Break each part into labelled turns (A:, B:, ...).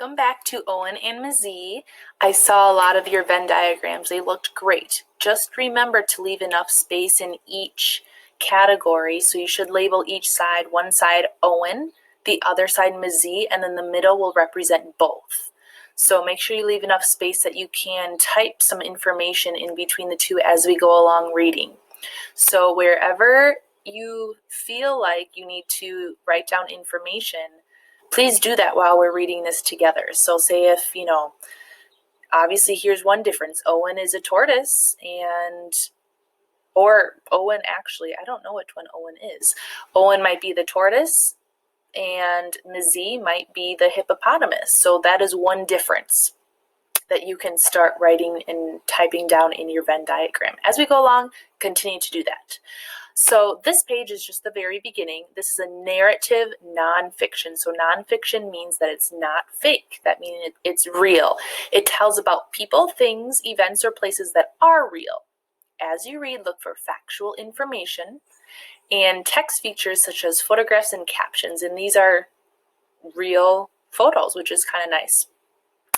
A: Welcome back to Owen and Mzee. I saw a lot of your Venn diagrams. They looked great. Just remember to leave enough space in each category. So you should label each side, one side Owen, the other side Mzee, and then the middle will represent both. So make sure you leave enough space that you can type some information in between the two as we go along reading. So wherever you feel like you need to write down information, please do that while we're reading this together. So say if, obviously here's one difference. Owen is a tortoise or Owen actually, I don't know which one Owen is. Owen might be the tortoise and Mzee might be the hippopotamus. So that is one difference that you can start writing and typing down in your Venn diagram. As we go along, continue to do that. So this page is just the very beginning. This is a narrative nonfiction. So nonfiction means that it's not fake. That means it's real. It tells about people, things, events, or places that are real. As you read, look for factual information and text features such as photographs and captions. And these are real photos, which is kind of nice.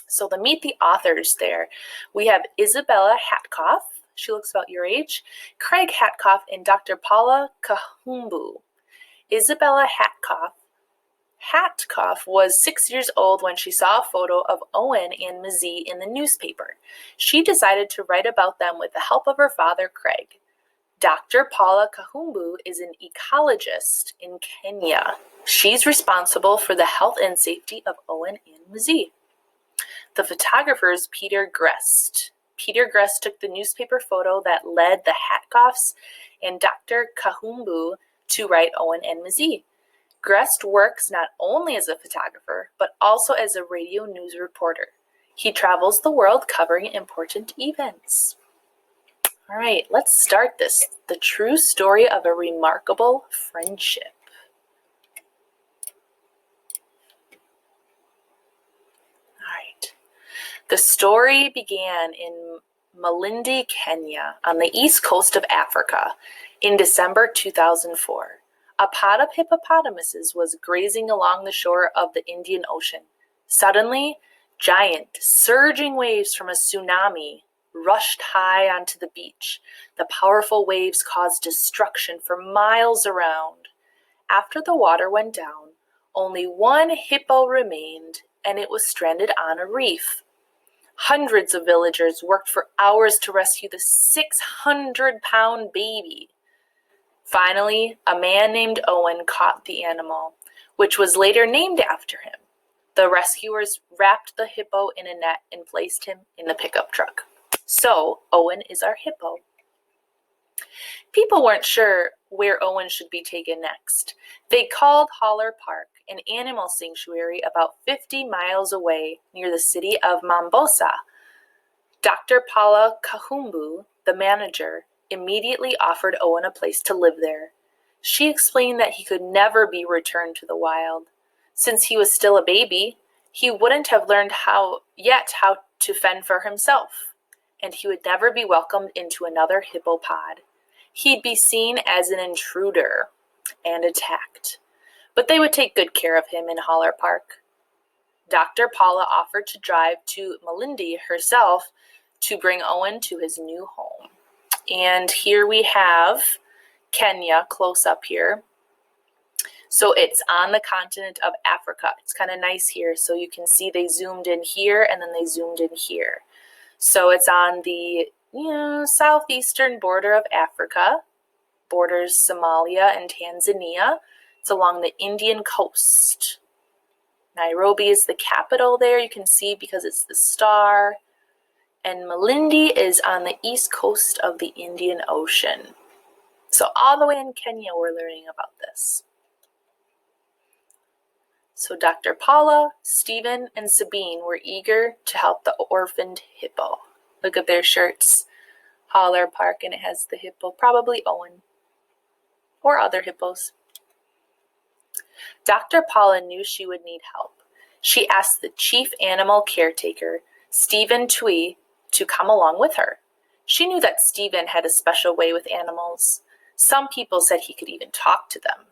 A: So to meet the authors there, we have Isabella Hatkoff. She looks about your age. Craig Hatkoff and Dr. Paula Kahumbu. Isabella Hatkoff was 6 years old when she saw a photo of Owen and Mzee in the newspaper. She decided to write about them with the help of her father, Craig. Dr. Paula Kahumbu is an ecologist in Kenya. She's responsible for the health and safety of Owen and Mzee. The photographer is Peter Grest. Peter Grest took the newspaper photo that led the Hatkoffs and Dr. Kahumbu to write Owen and Mzee. Grest works not only as a photographer, but also as a radio news reporter. He travels the world covering important events. All right, let's start this. The true story of a remarkable friendship. The story began in Malindi, Kenya, on the east coast of Africa, in December 2004. A pod of hippopotamuses was grazing along the shore of the Indian Ocean. Suddenly, giant, surging waves from a tsunami rushed high onto the beach. The powerful waves caused destruction for miles around. After the water went down, only one hippo remained, and it was stranded on a reef. Hundreds of villagers worked for hours to rescue the 600-pound baby. Finally, a man named Owen caught the animal, which was later named after him. The rescuers wrapped the hippo in a net and placed him in the pickup truck. So, Owen is our hippo. People weren't sure where Owen should be taken next. They called Haller Park, an animal sanctuary about 50 miles away near the city of Mombasa. Dr. Paula Kahumbu, the manager, immediately offered Owen a place to live there. She explained that he could never be returned to the wild. Since he was still a baby, he wouldn't have learned how to fend for himself, and he would never be welcomed into another hippo pod. He'd be seen as an intruder and attacked. But they would take good care of him in Haller Park. Dr. Paula offered to drive to Malindi herself to bring Owen to his new home. And here we have Kenya close up here. So it's on the continent of Africa. It's kind of nice here. So you can see they zoomed in here and then they zoomed in here. So it's on the southeastern border of Africa, borders Somalia and Tanzania. It's along the Indian coast. Nairobi is the capital there, you can see because it's the star. And Malindi is on the east coast of the Indian Ocean. So all the way in Kenya we're learning about this. So Dr. Paula, Stephen, and Sabine were eager to help the orphaned hippo. Look at their shirts. Haller Park, and it has the hippo, probably Owen, or other hippos. Dr. Paula knew she would need help. She asked the chief animal caretaker, Stephen Tui, to come along with her. She knew that Stephen had a special way with animals. Some people said he could even talk to them.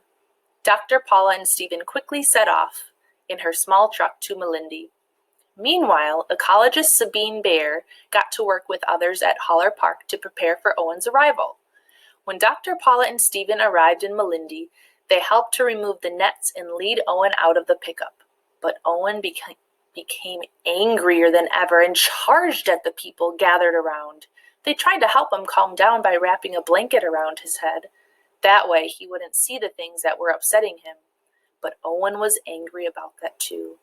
A: Dr. Paula and Stephen quickly set off in her small truck to Malindi. Meanwhile, ecologist Sabine Baer got to work with others at Holler Park to prepare for Owen's arrival. When Dr. Paula and Stephen arrived in Malindi, they helped to remove the nets and lead Owen out of the pickup. But Owen became angrier than ever and charged at the people gathered around. They tried to help him calm down by wrapping a blanket around his head. That way he wouldn't see the things that were upsetting him. But Owen was angry about that too.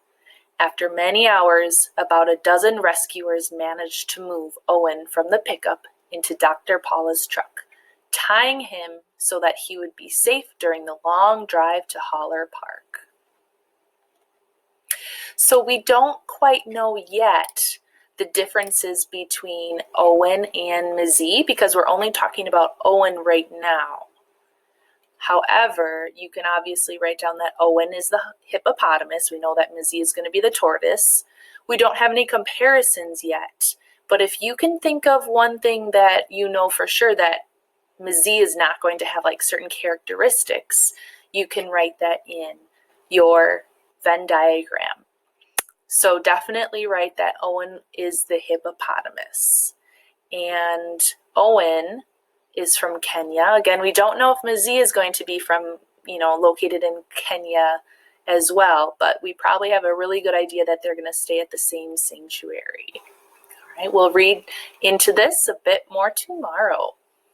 A: After many hours, about a dozen rescuers managed to move Owen from the pickup into Dr. Paula's truck, tying him so that he would be safe during the long drive to Holler Park. So we don't quite know yet the differences between Owen and Mzee because we're only talking about Owen right now. However, you can obviously write down that Owen is the hippopotamus. We know that Mzee is going to be the tortoise. We don't have any comparisons yet, but if you can think of one thing that you know for sure that Mzee is not going to have like certain characteristics, you can write that in your Venn diagram. So definitely write that Owen is the hippopotamus. And Owen is from Kenya. Again, we don't know if Mzee is going to be from, located in Kenya as well, but we probably have a really good idea that they're going to stay at the same sanctuary. All right, we'll read into this a bit more tomorrow.